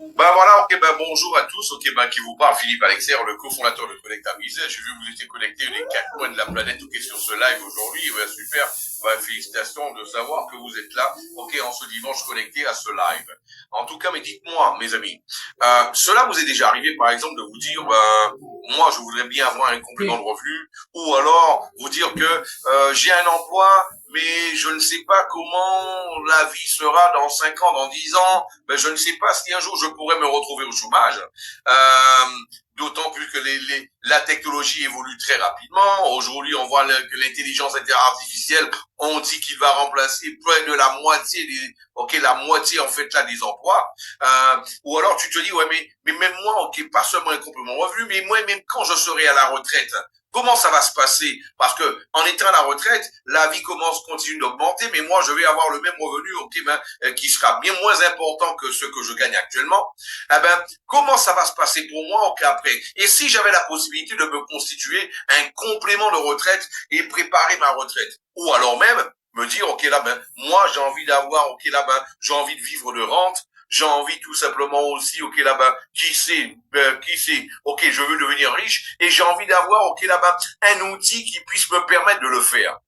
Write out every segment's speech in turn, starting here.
Ben voilà, ok, ben bonjour à tous, ok, ben qui vous parle, Philippe Alexer, le cofondateur de Connect Business. J'ai vu que vous étiez connectés des quatre coins de la planète, ok, sur ce live aujourd'hui. Ben super, ben félicitations de savoir que vous êtes là, ok, en ce dimanche connecté à ce live. En tout cas, mais dites-moi, mes amis, cela vous est déjà arrivé, par exemple, de vous dire, moi, je voudrais bien avoir un complément de revenu, ou alors vous dire que j'ai un emploi, mais je ne sais pas comment la vie sera dans 5 ans, dans 10 ans, ben je ne sais pas si un jour je pourrais me retrouver au chômage. Euh, D'autant plus que la technologie évolue très rapidement. Aujourd'hui, on voit que l'intelligence artificielle, on dit qu'il va remplacer près de la moitié la moitié en fait là des emplois. Ou alors tu te dis ouais mais même moi, ok, pas seulement un complément revenu, mais moi même quand je serai à la retraite, comment ça va se passer? Parce que en étant à la retraite, la vie continue d'augmenter, mais moi je vais avoir le même revenu, ok, qui sera bien moins important que ce que je gagne actuellement. Eh ben, comment ça va se passer pour moi, ok, après? Et si j'avais la possibilité de me constituer un complément de retraite et préparer ma retraite? Ou alors même me dire, ok, là, ben, moi j'ai envie d'avoir, ok, là, ben, j'ai envie de vivre de rente. J'ai envie tout simplement aussi, ok là-bas, qui sait, ok, je veux devenir riche et j'ai envie d'avoir, ok là-bas, un outil qui puisse me permettre de le faire.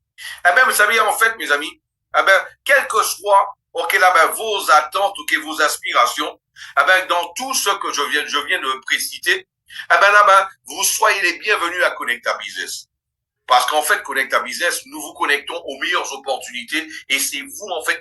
Eh ben, vous savez, en fait, mes amis, eh ben, quel que soit, ok là-bas, vos attentes, ok, vos aspirations, eh ben, dans tout ce que je viens de préciter, eh ben là-bas, vous soyez les bienvenus à Connecta Business. Parce qu'en fait, Connecta Business, nous vous connectons aux meilleures opportunités et c'est vous, en fait,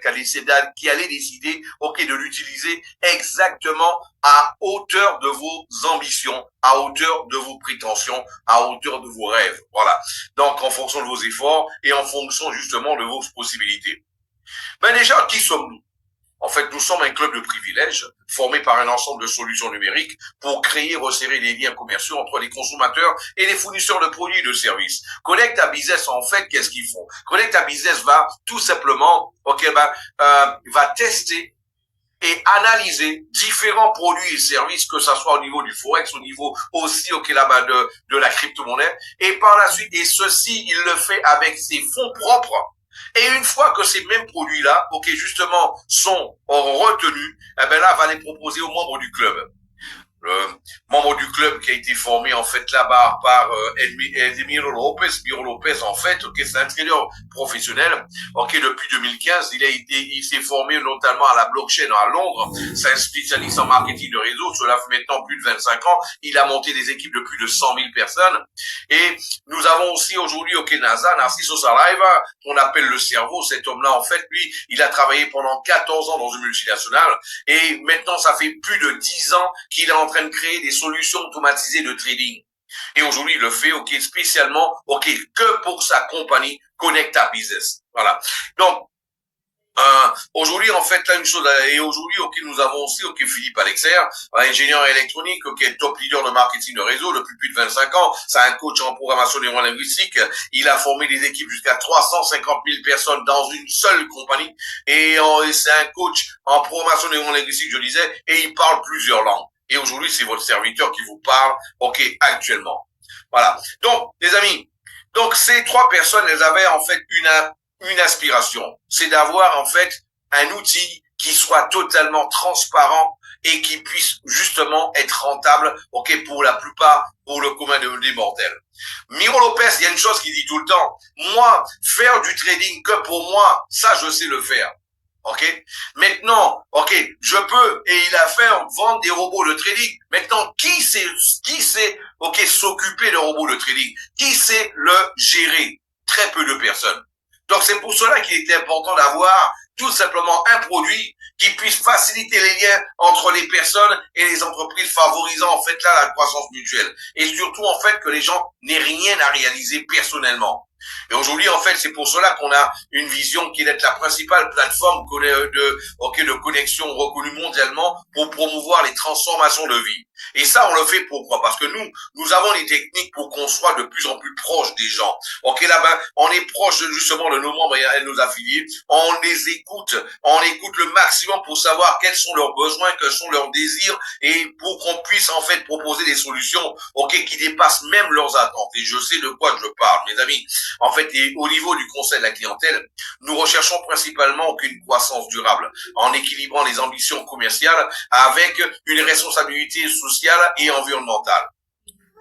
qui allez décider, ok, de l'utiliser exactement à hauteur de vos ambitions, à hauteur de vos prétentions, à hauteur de vos rêves. Voilà. Donc, en fonction de vos efforts et en fonction, justement, de vos possibilités. Ben déjà, qui sommes-nous? En fait, nous sommes un club de privilèges formé par un ensemble de solutions numériques pour créer et resserrer les liens commerciaux entre les consommateurs et les fournisseurs de produits et de services. Connect à Business, en fait, qu'est-ce qu'ils font? Connect à Business va tout simplement, va tester et analyser différents produits et services, que ça soit au niveau du forex, au niveau aussi, là-bas de la crypto-monnaie. Et par la suite, et ceci, il le fait avec ses fonds propres. Et une fois que ces mêmes produits-là, justement, sont retenus, eh ben là, va les proposer aux membres du club. Le membre du club qui a été formé en fait là-bas par Edmiro Lopez. Miro Lopez en fait, c'est un trader professionnel. Depuis 2015, il s'est formé notamment à la blockchain à Londres. C'est un spécialiste en marketing de réseau. Cela fait maintenant plus de 25 ans. Il a monté des équipes de plus de 100 000 personnes. Et nous avons aussi aujourd'hui NASA, Narciso Saraiva, qu'on appelle le cerveau. Cet homme-là, en fait, lui, il a travaillé pendant 14 ans dans une multinationale. Et maintenant, ça fait plus de 10 ans qu'il est en train de créer des solutions automatisées de trading. Et aujourd'hui, il le fait, spécialement, que pour sa compagnie Connecta Business. Voilà. Donc, aujourd'hui, en fait, là, une chose, et aujourd'hui, nous avons aussi, Philippe Alexer, ingénieur électronique, top leader de marketing de réseau depuis plus de 25 ans. C'est un coach en programmation neurolinguistique. Il a formé des équipes jusqu'à 350 000 personnes dans une seule compagnie. Et c'est un coach en programmation neurolinguistique, je disais, et il parle plusieurs langues. Et aujourd'hui, c'est votre serviteur qui vous parle, actuellement. Voilà. Donc, les amis, donc ces trois personnes, elles avaient en fait une aspiration. C'est d'avoir en fait un outil qui soit totalement transparent et qui puisse justement être rentable, pour la plupart, pour le commun des mortels. Miro Lopez, il y a une chose qu'il dit tout le temps. Moi, faire du trading que pour moi, ça, je sais le faire. Maintenant, je peux, et il a fait vendre des robots de trading. Maintenant, qui sait, s'occuper de robots de trading? Qui sait le gérer? Très peu de personnes. Donc, c'est pour cela qu'il est important d'avoir tout simplement un produit qui puisse faciliter les liens entre les personnes et les entreprises, favorisant en fait là la croissance mutuelle. Et surtout, en fait, que les gens n'aient rien à réaliser personnellement. Et aujourd'hui, en fait, c'est pour cela qu'on a une vision qui est d'être la principale plateforme de connexion reconnue mondialement pour promouvoir les transformations de vie. Et ça, on le fait pourquoi? Parce que nous avons les techniques pour qu'on soit de plus en plus proche des gens. Ok, là-bas, on est proche justement de nos membres et de nos affiliés. On écoute le maximum pour savoir quels sont leurs besoins, quels sont leurs désirs, et pour qu'on puisse en fait proposer des solutions, ok, qui dépassent même leurs attentes. Et je sais de quoi je parle, mes amis. En fait, et au niveau du conseil de la clientèle, nous recherchons principalement une croissance durable, en équilibrant les ambitions commerciales avec une responsabilité sociale et environnementale.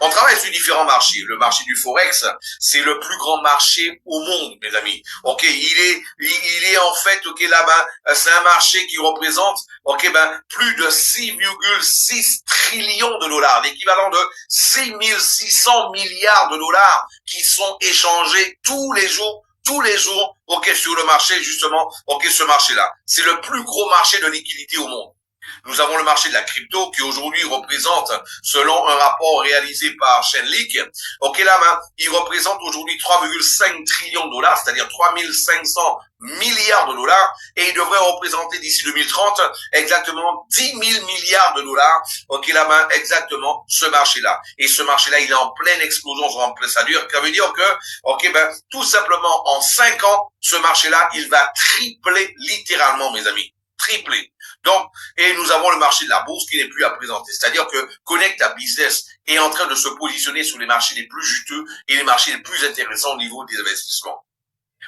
On travaille sur différents marchés. Le marché du Forex, c'est le plus grand marché au monde, mes amis. Ok, il est en fait, ok, là-bas, c'est un marché qui représente, ok, plus de 6,6 trillions de dollars, l'équivalent de 6 600 milliards de dollars qui sont échangés tous les jours, ok, sur le marché, justement, ok, ce marché-là. C'est le plus gros marché de liquidité au monde. Nous avons le marché de la crypto qui aujourd'hui représente, selon un rapport réalisé par Chainlink, ok, là, il représente aujourd'hui 3,5 trillions de dollars, c'est-à-dire 3500 milliards de dollars, et il devrait représenter d'ici 2030 exactement 10 000 milliards de dollars, ok, là, exactement ce marché-là. Et ce marché-là, il est en pleine explosion, en pleine sadure. Ça veut dire que, ok, tout simplement, en 5 ans, ce marché-là, il va tripler littéralement, mes amis. Tripler. Donc, et nous avons le marché de la bourse qui n'est plus à présenter. C'est-à-dire que Connecta Business est en train de se positionner sur les marchés les plus juteux et les marchés les plus intéressants au niveau des investissements.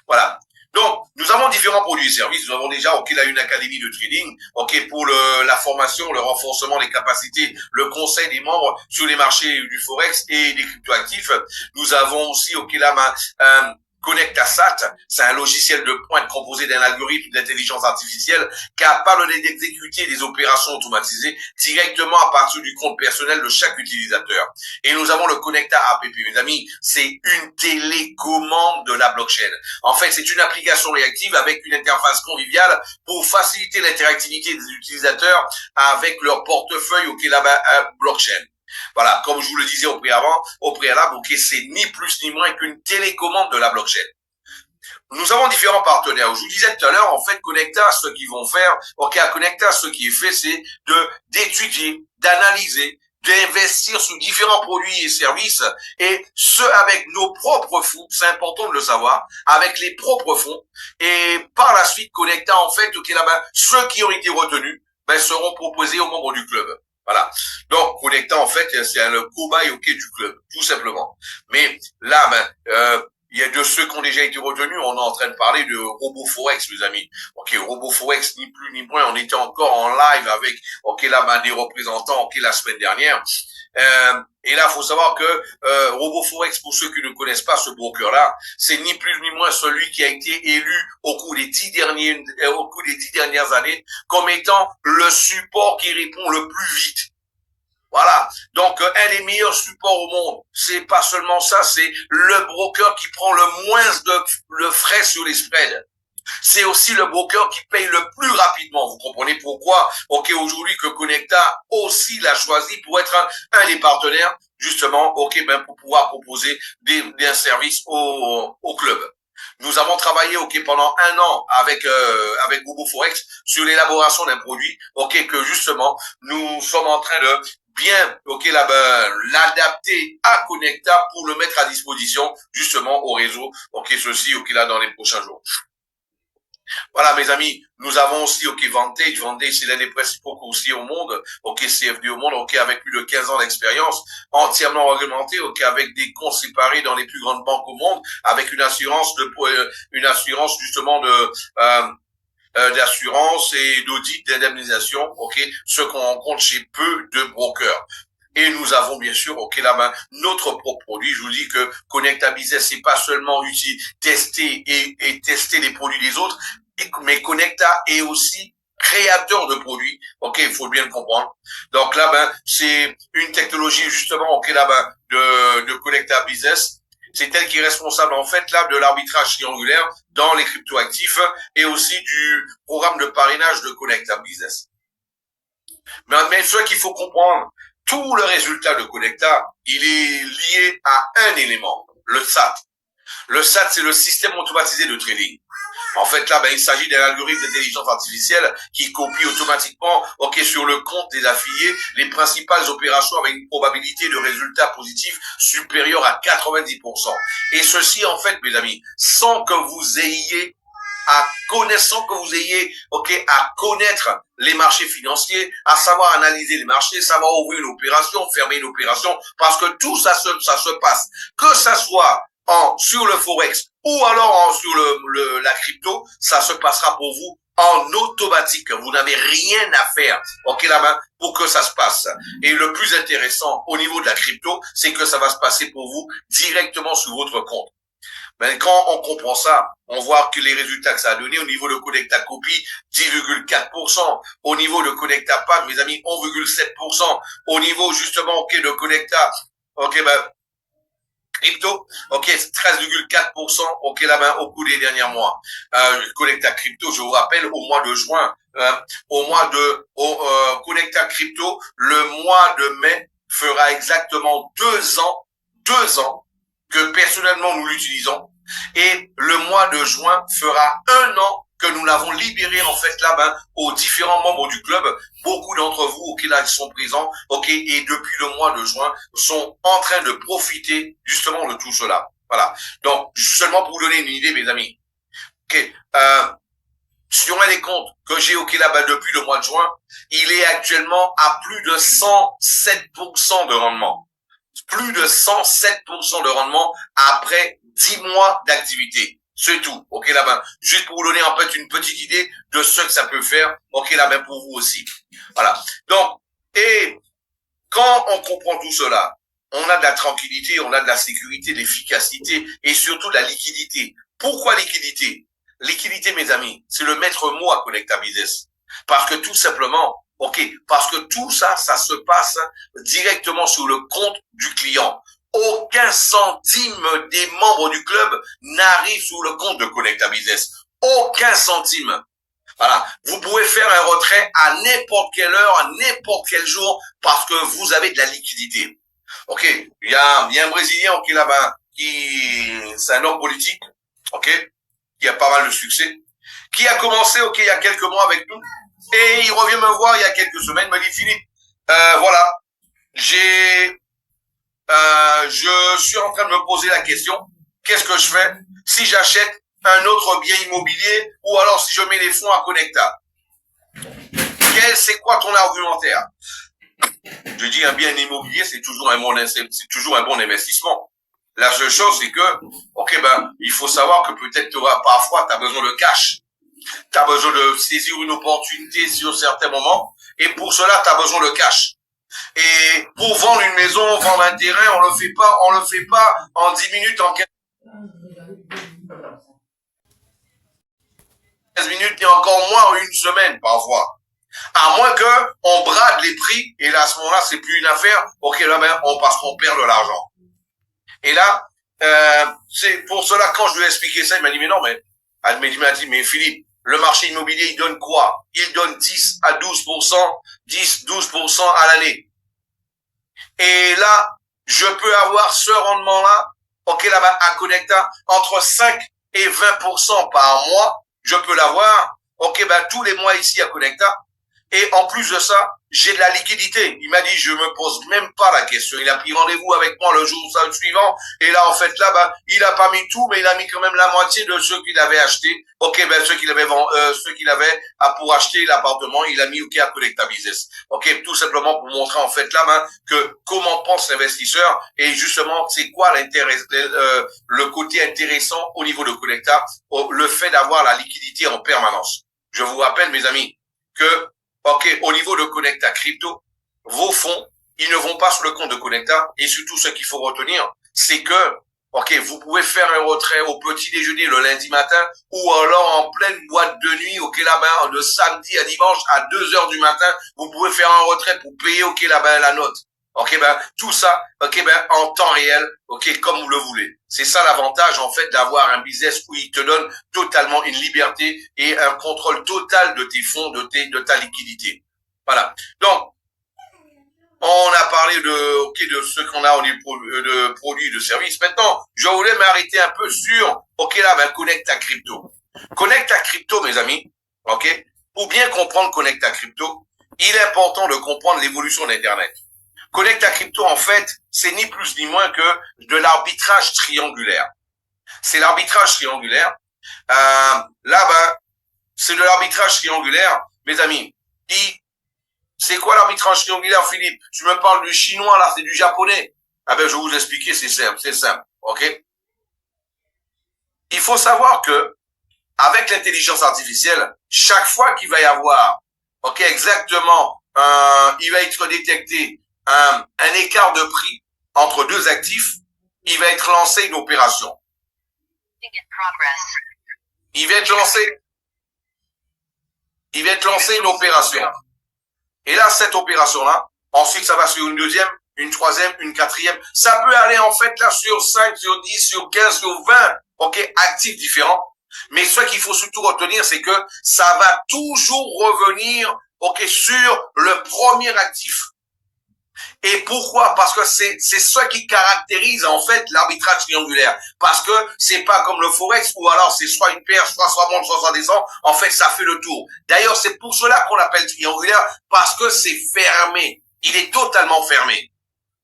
Voilà. Donc, nous avons différents produits et services. Nous avons déjà, ok, là, une académie de trading, ok, pour la formation, le renforcement des capacités, le conseil des membres sur les marchés du Forex et des cryptoactifs. Nous avons aussi, ok, là, ConnectaSat, c'est un logiciel de pointe composé d'un algorithme d'intelligence artificielle capable d'exécuter des opérations automatisées directement à partir du compte personnel de chaque utilisateur. Et nous avons le Connecta App, mes amis, c'est une télécommande de la blockchain. En fait, c'est une application réactive avec une interface conviviale pour faciliter l'interactivité des utilisateurs avec leur portefeuille au blockchain. Voilà, comme je vous le disais au préalable, ok, c'est ni plus ni moins qu'une télécommande de la blockchain. Nous avons différents partenaires. Je vous disais tout à l'heure, en fait, Connecta, ce qu'ils vont faire, ok, à Connecta, ce qui est fait, c'est d'étudier, d'analyser, d'investir sur différents produits et services, et ce avec nos propres fonds, c'est important de le savoir, avec les propres fonds, et par la suite, Connecta, en fait, ok, là-bas, ceux qui ont été retenus, seront proposés aux membres du club. Voilà. Donc, Connecta, en fait, c'est le cobaye du club, tout simplement. Mais là, il y a de ceux qui ont déjà été retenus, on est en train de parler de RoboForex, mes amis. Ok, RoboForex, ni plus ni moins, on était encore en live avec, ok, là, des représentants, ok, la semaine dernière. Et là, faut savoir que RoboForex, pour ceux qui ne connaissent pas ce broker-là, c'est ni plus ni moins celui qui a été élu au cours des 10 dernières années comme étant le support qui répond le plus vite. Voilà. Donc, un des meilleurs supports au monde. C'est pas seulement ça, c'est le broker qui prend le moins de frais sur les spreads. C'est aussi le broker qui paye le plus rapidement. Vous comprenez pourquoi, ok, aujourd'hui que Connecta aussi l'a choisi pour être un des partenaires, justement, ok, pour pouvoir proposer des services au club. Nous avons travaillé, ok, pendant 1 an avec RoboForex sur l'élaboration d'un produit, ok, que justement, nous sommes en train de bien, ok, l'adapter à Connecta pour le mettre à disposition, justement, au réseau, ok, ceci, ok, là, dans les prochains jours. Voilà, mes amis, nous avons aussi, ok, Vantage, c'est l'un des principaux courtiers au monde, ok, CFD au monde, ok, avec plus de 15 ans d'expérience, entièrement réglementé, ok, avec des comptes séparés dans les plus grandes banques au monde, avec une assurance justement d'assurance et d'audit d'indemnisation, ok, ce qu'on rencontre chez peu de brokers. Et nous avons bien sûr, ok, là, notre propre produit. Je vous dis que Connecta Business, c'est pas seulement tester et tester les produits des autres, mais Connecta est aussi créateur de produits. Ok, il faut bien le comprendre. Donc là, c'est une technologie justement, ok, là, de Connecta Business. C'est elle qui est responsable en fait là de l'arbitrage triangulaire dans les cryptoactifs et aussi du programme de parrainage de Connecta Business. Mais ce qu'il faut comprendre, tout le résultat de Connecta, il est lié à un élément, le SAT. Le SAT, c'est le système automatisé de trading. En fait, là, il s'agit d'un algorithme d'intelligence artificielle qui copie automatiquement, sur le compte des affiliés, les principales opérations avec une probabilité de résultat positif supérieure à 90%. Et ceci, en fait, mes amis, sans que vous ayez à connaître les marchés financiers, à savoir analyser les marchés, savoir ouvrir une opération, fermer une opération, parce que tout ça se passe, que ça soit sur le forex ou alors sur la crypto, ça se passera pour vous en automatique. Vous n'avez rien à faire, là-bas, pour que ça se passe. Et le plus intéressant au niveau de la crypto, c'est que ça va se passer pour vous directement sur votre compte. Mais quand on comprend ça, on voit que les résultats que ça a donné au niveau de Connecta Copy, 10,4%. Au niveau de Connecta PAM, mes amis, 11,7%. Au niveau, justement, de Connecta, crypto, 13,4%, là-bas, au cours des derniers mois. Connecta Crypto, je vous rappelle, au mois de juin, Connecta Crypto, le mois de mai fera exactement 2 ans que personnellement nous l'utilisons, et le mois de juin fera 1 an que nous l'avons libéré en fait là-bas aux différents membres du club. Beaucoup d'entre vous là qui sont présents, et depuis le mois de juin sont en train de profiter justement de tout cela. Voilà. Donc seulement pour vous donner une idée, mes amis. Si on met les comptes que j'ai là-bas depuis le mois de juin, il est actuellement à plus de 107% de rendement. Plus de 107% de rendement après 10 mois d'activité. C'est tout, là-bas. Juste pour vous donner en fait une petite idée de ce que ça peut faire, là-bas pour vous aussi. Voilà. Donc, et quand on comprend tout cela, on a de la tranquillité, on a de la sécurité, de l'efficacité et surtout de la liquidité. Pourquoi liquidité? Liquidité, mes amis, c'est le maître mot à Connecta Business. Parce que tout simplement, parce que tout ça, ça se passe directement sur le compte du client. Aucun centime des membres du club n'arrive sur le compte de Connecta Business. Aucun centime. Voilà. Vous pouvez faire un retrait à n'importe quelle heure, à n'importe quel jour, parce que vous avez de la liquidité. Il y a un Brésilien, là-bas, c'est un homme politique, qui a pas mal de succès, qui a commencé, il y a quelques mois avec nous, et il revient me voir il y a quelques semaines, il me dit, Philippe, voilà, je suis en train de me poser la question, qu'est-ce que je fais si j'achète un autre bien immobilier ou alors si je mets les fonds à Connecta? C'est quoi ton argumentaire? Je dis un bien immobilier, c'est toujours un bon investissement. La seule chose, c'est que, il faut savoir que peut-être parfois, tu as besoin de cash. Tu as besoin de saisir une opportunité sur certains moments. Et pour cela, tu as besoin de cash. Et pour vendre une maison, vendre un terrain, on le fait pas en 10 minutes, en 15 minutes, et encore moins en une semaine, parfois. À moins que on brade les prix, et là, à ce moment-là, c'est plus une affaire, parce qu'on perd de l'argent. Et là, c'est pour cela, quand je lui ai expliqué ça, il m'a dit, mais non, il m'a dit, mais Philippe, le marché immobilier, il donne quoi? Il donne 10 à 12%, 10-12% à l'année. Et là, je peux avoir ce rendement-là, là-bas, à Connecta, entre 5 et 20% par mois, je peux l'avoir, tous les mois ici à Connecta. Et en plus de ça, j'ai de la liquidité. Il m'a dit, je me pose même pas la question. Il a pris rendez-vous avec moi le jour suivant. Et là, en fait, là, il a pas mis tout, mais il a mis quand même la moitié de ceux qu'il avait acheté. Ceux qu'il avait ceux qu'il avait pour acheter l'appartement, il a mis à Connecta Business. Tout simplement pour montrer, en fait, là, que comment pense l'investisseur et justement, c'est quoi l'intérêt, le côté intéressant au niveau de Connecta, le fait d'avoir la liquidité en permanence. Je vous rappelle, mes amis, que au niveau de Connecta Crypto, vos fonds, ils ne vont pas sur le compte de Connecta. Et surtout, ce qu'il faut retenir, c'est que, vous pouvez faire un retrait au petit déjeuner le lundi matin ou alors en pleine boîte de nuit, là-bas, de samedi à dimanche à 2 heures du matin, vous pouvez faire un retrait pour payer, là-bas, la note. Tout ça, en temps réel, comme vous le voulez. C'est ça l'avantage, en fait, d'avoir un business où il te donne totalement une liberté et un contrôle total de tes fonds, de ta liquidité. Voilà. Donc, on a parlé de ce qu'on a au niveau de produits, de services. Maintenant, je voulais m'arrêter un peu sur, Connecta Crypto. Connecta Crypto, mes amis, ok? Pour bien comprendre Connecta Crypto, il est important de comprendre l'évolution d'Internet. Connecta Crypto, en fait, c'est ni plus ni moins que de l'arbitrage triangulaire. C'est l'arbitrage triangulaire. C'est de l'arbitrage triangulaire, mes amis. C'est quoi l'arbitrage triangulaire, Philippe? Tu me parles du chinois, là, c'est du japonais. Ah ben, je vais vous expliquer, c'est simple, ok? Il faut savoir que, avec l'intelligence artificielle, chaque fois qu'il va y avoir, ok, exactement, il va être détecté un écart de prix entre deux actifs, il va être lancé une opération. Il va être lancé une opération. Et là, cette opération-là, ensuite, ça va sur une deuxième, une troisième, une quatrième. Ça peut aller, en fait, là, sur 5, sur 10, sur 15, sur 20, ok, actifs différents. Mais ce qu'il faut surtout retenir, c'est que ça va toujours revenir, ok, sur le premier actif. Et pourquoi? Parce que c'est ce qui caractérise en fait l'arbitrage triangulaire. Parce que c'est pas comme le forex où alors c'est soit une paire, soit monte, soit ça descend. En fait, ça fait le tour. D'ailleurs, c'est pour cela qu'on l'appelle triangulaire, parce que c'est fermé. Il est totalement fermé.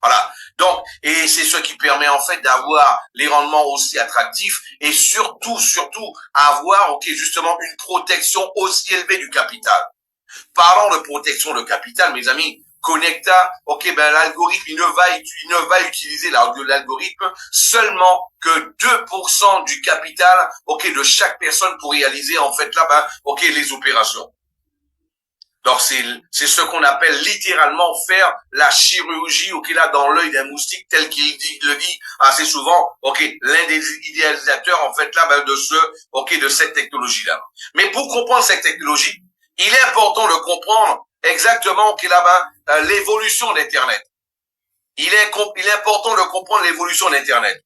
Voilà. Donc, et c'est ce qui permet en fait d'avoir les rendements aussi attractifs et surtout avoir, ok, justement une protection aussi élevée du capital. Parlant de protection de capital, mes amis, Connecta, ok, ben l'algorithme, il ne va utiliser l'algorithme seulement que 2% du capital, ok, de chaque personne pour réaliser en fait là, ben, ok, les opérations. Donc c'est ce qu'on appelle littéralement faire la chirurgie, ok, là dans l'œil d'un moustique, tel qu'il le dit assez souvent, ok, l'un des idéalisateurs en fait là, ben, de cette technologie là. Mais pour comprendre cette technologie, il est important de comprendre exactement qu'il a l'évolution d'Internet. Il est important de comprendre l'évolution d'Internet.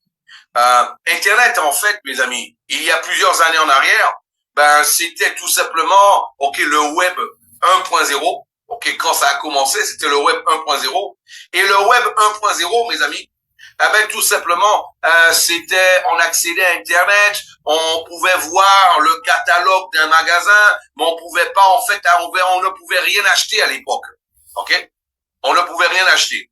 Internet, en fait, mes amis, il y a plusieurs années en arrière, ben c'était tout simplement, ok, le web 1.0. Ok, quand ça a commencé, c'était le web 1.0. Et le web 1.0, mes amis, tout simplement, on accédait à Internet, on pouvait voir le catalogue d'un magasin, mais on pouvait pas, en fait, on ne pouvait rien acheter à l'époque. Ok? On ne pouvait rien acheter.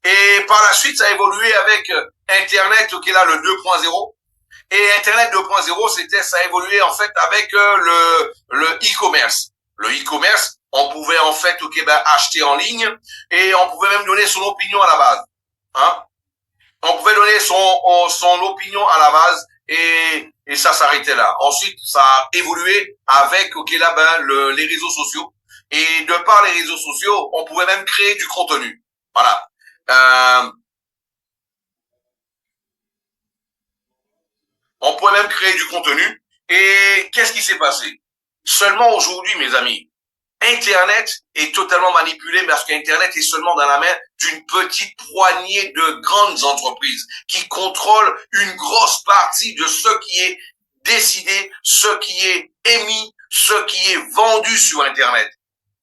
Et par la suite, ça a évolué avec Internet, qui est là, le 2.0. Et Internet 2.0, ça a évolué, en fait, avec le e-commerce. Le e-commerce, on pouvait, en fait, acheter en ligne, et on pouvait même donner son opinion à la base. Hein? On pouvait donner son opinion à la base et ça s'arrêtait là. Ensuite, ça a évolué avec les réseaux sociaux. Et de par les réseaux sociaux, on pouvait même créer du contenu. Voilà. On pouvait même créer du contenu. Et qu'est-ce qui s'est passé? Seulement aujourd'hui, mes amis, Internet est totalement manipulé parce qu'Internet est seulement dans la main d'une petite poignée de grandes entreprises qui contrôlent une grosse partie de ce qui est décidé, ce qui est émis, ce qui est vendu sur Internet.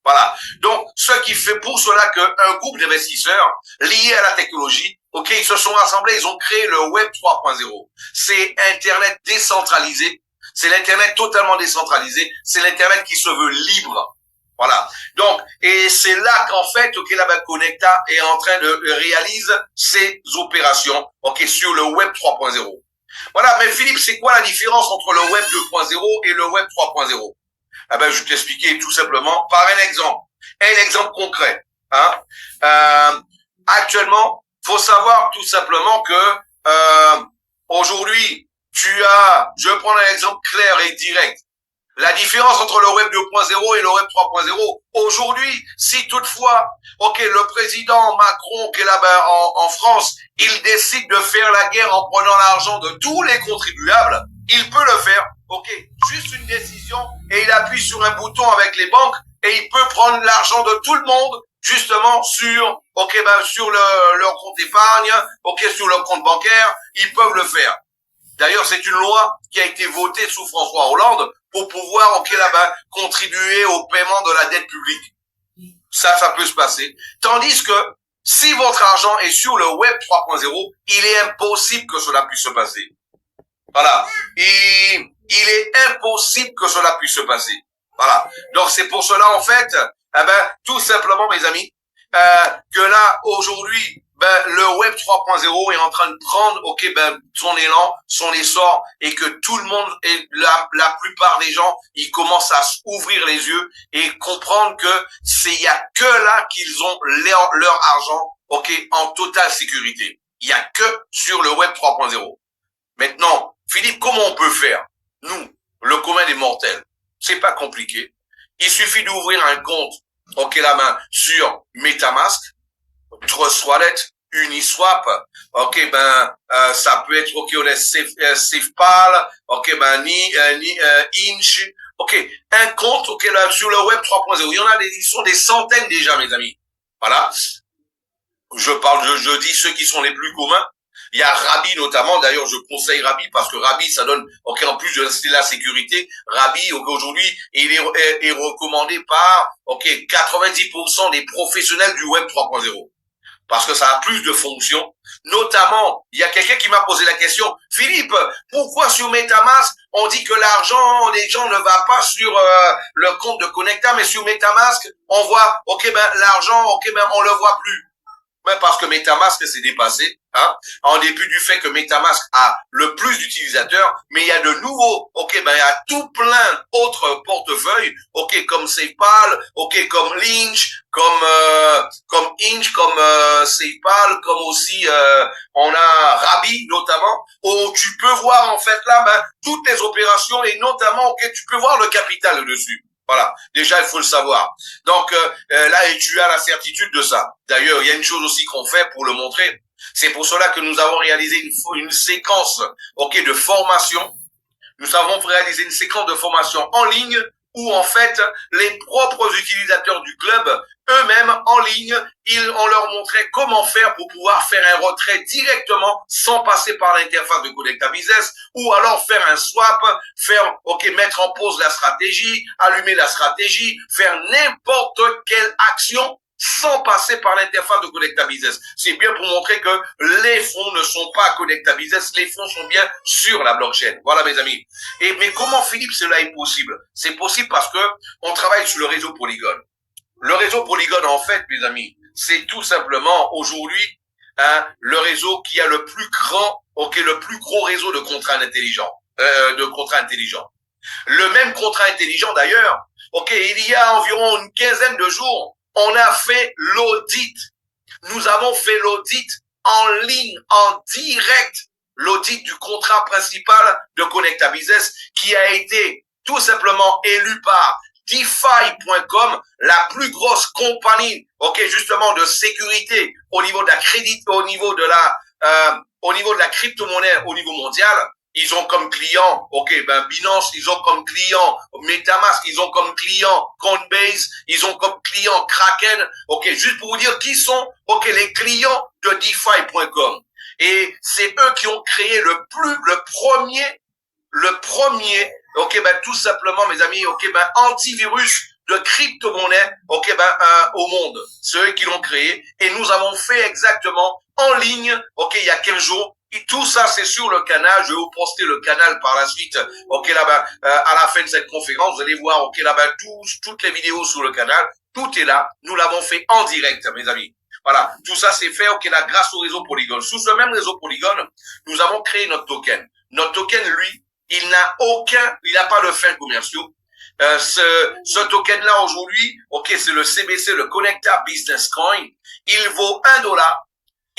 Voilà. Donc, ce qui fait pour cela qu'un groupe d'investisseurs liés à la technologie, ok, ils se sont rassemblés, ils ont créé le Web 3.0. C'est Internet décentralisé. C'est l'Internet totalement décentralisé. C'est l'Internet qui se veut libre. Voilà. Donc, et c'est là qu'en fait, ok, Connecta est en train de réaliser ses opérations, ok, sur le Web 3.0. Voilà. Mais Philippe, c'est quoi la différence entre le Web 2.0 et le Web 3.0? Je vais t'expliquer tout simplement par un exemple concret. Hein. Actuellement, faut savoir tout simplement que aujourd'hui, je vais prendre un exemple clair et direct. La différence entre le Web 2.0 et le Web 3.0, aujourd'hui, si toutefois, ok, le président Macron qui est là-bas en France, il décide de faire la guerre en prenant l'argent de tous les contribuables, il peut le faire, ok, juste une décision, et il appuie sur un bouton avec les banques, et il peut prendre l'argent de tout le monde, justement, sur leur compte épargne, ok, sur leur compte bancaire, ils peuvent le faire. D'ailleurs, c'est une loi qui a été votée sous François Hollande pour pouvoir, contribuer au paiement de la dette publique. Ça peut se passer. Tandis que, si votre argent est sur le Web 3.0, il est impossible que cela puisse se passer. Voilà. Et Il est impossible que cela puisse se passer. Voilà. Donc c'est pour cela en fait, tout simplement mes amis, que là aujourd'hui, le Web 3.0 est en train de prendre, son élan, son essor, et que tout le monde, et la plupart des gens, ils commencent à ouvrir les yeux et comprendre que il y a que là qu'ils ont leur argent, en totale sécurité. Il y a que sur le Web 3.0. Maintenant, Philippe, comment on peut faire? Nous, le commun des mortels, c'est pas compliqué. Il suffit d'ouvrir un compte, la main, sur MetaMask, Trust Wallet, Uniswap, ça peut être, on est SafePal, Inch, un compte, là, sur le Web 3.0. Il y en a ils sont des centaines déjà, mes amis. Voilà. Je dis ceux qui sont les plus communs. Il y a Rabbi notamment, d'ailleurs je conseille Rabbi parce que Rabbi ça donne, en plus de la sécurité, Rabbi aujourd'hui il est recommandé par 90% des professionnels du Web 3.0 parce que ça a plus de fonctions. Notamment, il y a quelqu'un qui m'a posé la question, Philippe, pourquoi sur MetaMask on dit que l'argent, les gens ne va pas sur le compte de Connecta, mais sur MetaMask on voit, l'argent, on le voit plus. Parce que MetaMask s'est dépassé, en dépit du fait que MetaMask a le plus d'utilisateurs, mais il y a de nouveaux, il y a tout plein d'autres portefeuilles, comme SafePal, comme Lynch, comme Inch, comme SafePal, comme aussi on a Rabbi notamment, où tu peux voir en fait là toutes les opérations et notamment tu peux voir le capital dessus. Voilà, déjà il faut le savoir. Donc là, tu as la certitude de ça. D'ailleurs, il y a une chose aussi qu'on fait pour le montrer. C'est pour cela que nous avons réalisé une séquence, de formation. Nous avons réalisé une séquence de formation en ligne où en fait les propres utilisateurs du club eux-mêmes en ligne, on leur montrait comment faire pour pouvoir faire un retrait directement sans passer par l'interface de Connecta Business ou alors faire un swap, mettre en pause la stratégie, allumer la stratégie, faire n'importe quelle action sans passer par l'interface de Connecta Business. C'est bien pour montrer que les fonds ne sont pas à Connecta Business, les fonds sont bien sur la blockchain. Voilà mes amis. Mais comment Philippe cela est possible? C'est possible parce que on travaille sur le réseau Polygon. Le réseau Polygon, en fait, mes amis, c'est tout simplement aujourd'hui le réseau qui a le plus grand, le plus gros réseau de contrats intelligents, Le même contrat intelligent d'ailleurs, il y a environ une quinzaine de jours, on a fait l'audit. Nous avons fait l'audit en ligne, en direct, l'audit du contrat principal de Connecta Business qui a été tout simplement élu par DeFi.com, la plus grosse compagnie, justement de sécurité au niveau de la crédit, au niveau de la crypto-monnaie au niveau mondial. Ils ont comme client, Binance, ils ont comme client MetaMask, ils ont comme client Coinbase, ils ont comme client Kraken, juste pour vous dire qui sont, les clients de DeFi.com. Et c'est eux qui ont créé le premier, tout simplement, mes amis, antivirus de crypto-monnaie, au monde. C'est eux qui l'ont créé. Et nous avons fait exactement en ligne, il y a 15 jours. Et tout ça, c'est sur le canal. Je vais vous poster le canal par la suite, à la fin de cette conférence. Vous allez voir, toutes les vidéos sur le canal. Tout est là. Nous l'avons fait en direct, mes amis. Voilà. Tout ça, c'est fait, là, grâce au réseau Polygon. Sous ce même réseau Polygon, nous avons créé notre token. Notre token, lui, il n'a pas de fins commerciaux. Ce token-là, aujourd'hui, c'est le CBC, le Connecta Business Coin. Il vaut $1.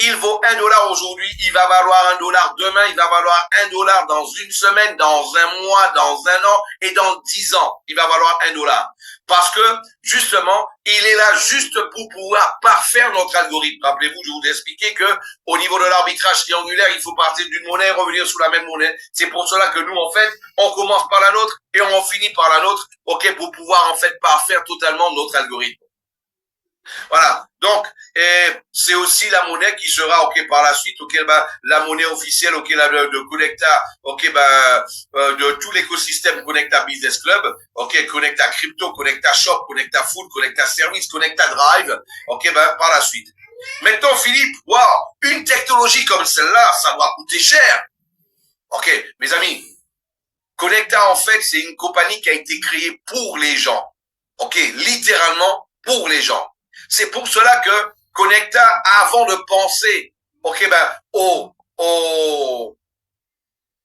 Il vaut $1 aujourd'hui, il va valoir $1 demain, il va valoir $1 dans une semaine, dans un mois, dans un an et dans 10 ans. Il va valoir $1. Parce que, justement, il est là juste pour pouvoir parfaire notre algorithme. Rappelez-vous, je vous ai expliqué que, au niveau de l'arbitrage triangulaire, il faut partir d'une monnaie et revenir sur la même monnaie. C'est pour cela que nous, en fait, on commence par la nôtre et on finit par la nôtre, pour pouvoir, en fait, parfaire totalement notre algorithme. Voilà. Donc, c'est aussi la monnaie qui sera, par la suite, la monnaie officielle, de Connecta, de tout l'écosystème Connecta Business Club, Connecta Crypto, Connecta Shop, Connecta Food, Connecta Service, Connecta Drive, par la suite. Maintenant, Philippe, une technologie comme celle-là, ça doit coûter cher. Mes amis, Connecta, en fait, c'est une compagnie qui a été créée pour les gens. OK, littéralement pour les gens. C'est pour cela que Connecta, avant de penser, OK,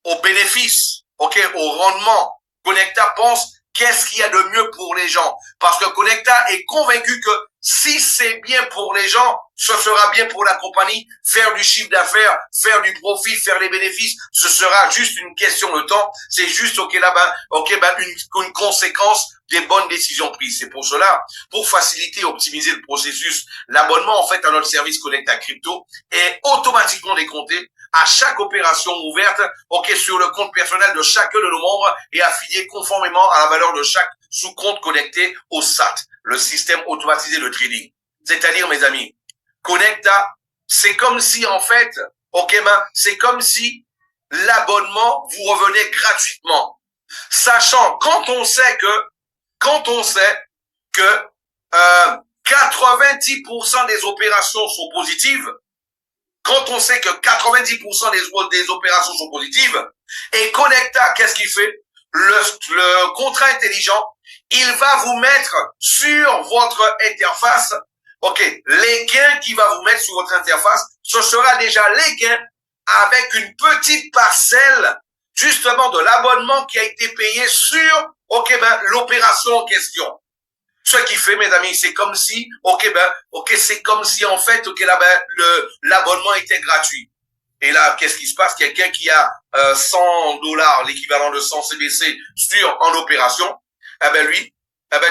au bénéfice, OK, au rendement, Connecta pense qu'est-ce qu'il y a de mieux pour les gens. Parce que Connecta est convaincu que si c'est bien pour les gens, ce sera bien pour la compagnie. Faire du chiffre d'affaires, faire du profit, faire des bénéfices, ce sera juste une question de temps. C'est juste, une conséquence des bonnes décisions prises. C'est pour cela, pour faciliter et optimiser le processus, l'abonnement, en fait, à notre service Connecta Crypto est automatiquement décompté à chaque opération ouverte, sur le compte personnel de chacun de nos membres et affilié conformément à la valeur de chaque sous-compte connecté au SAT, le système automatisé de trading. C'est-à-dire, mes amis, Connecta, c'est comme si, en fait, c'est comme si l'abonnement vous revenait gratuitement. Sachant, quand on sait que 90% des opérations sont positives, quand on sait que 90% des opérations sont positives, et Connecta, qu'est-ce qu'il fait? Le contrat intelligent, il va vous mettre sur votre interface, les gains qu'il va vous mettre sur votre interface, ce sera déjà les gains avec une petite parcelle, justement, de l'abonnement qui a été payé sur, l'opération en question. Ce qui fait, mes amis, c'est comme si, c'est comme si, en fait, l'abonnement était gratuit. Et là, qu'est-ce qui se passe? Quelqu'un qui a $100, l'équivalent de 100 CBC en opération,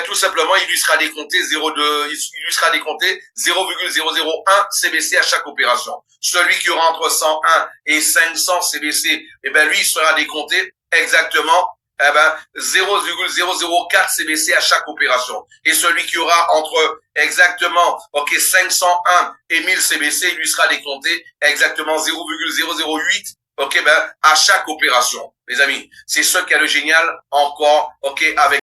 tout simplement, il lui sera décompté 0,001 CBC à chaque opération. Celui qui aura entre 101 et 500 CBC, lui, il sera décompté exactement 0,004 CBC à chaque opération. Et celui qui aura entre exactement 501 et 1000 CBC, il lui sera décompté exactement 0,008 à chaque opération. Les amis, c'est ce qu'il y a de génial encore avec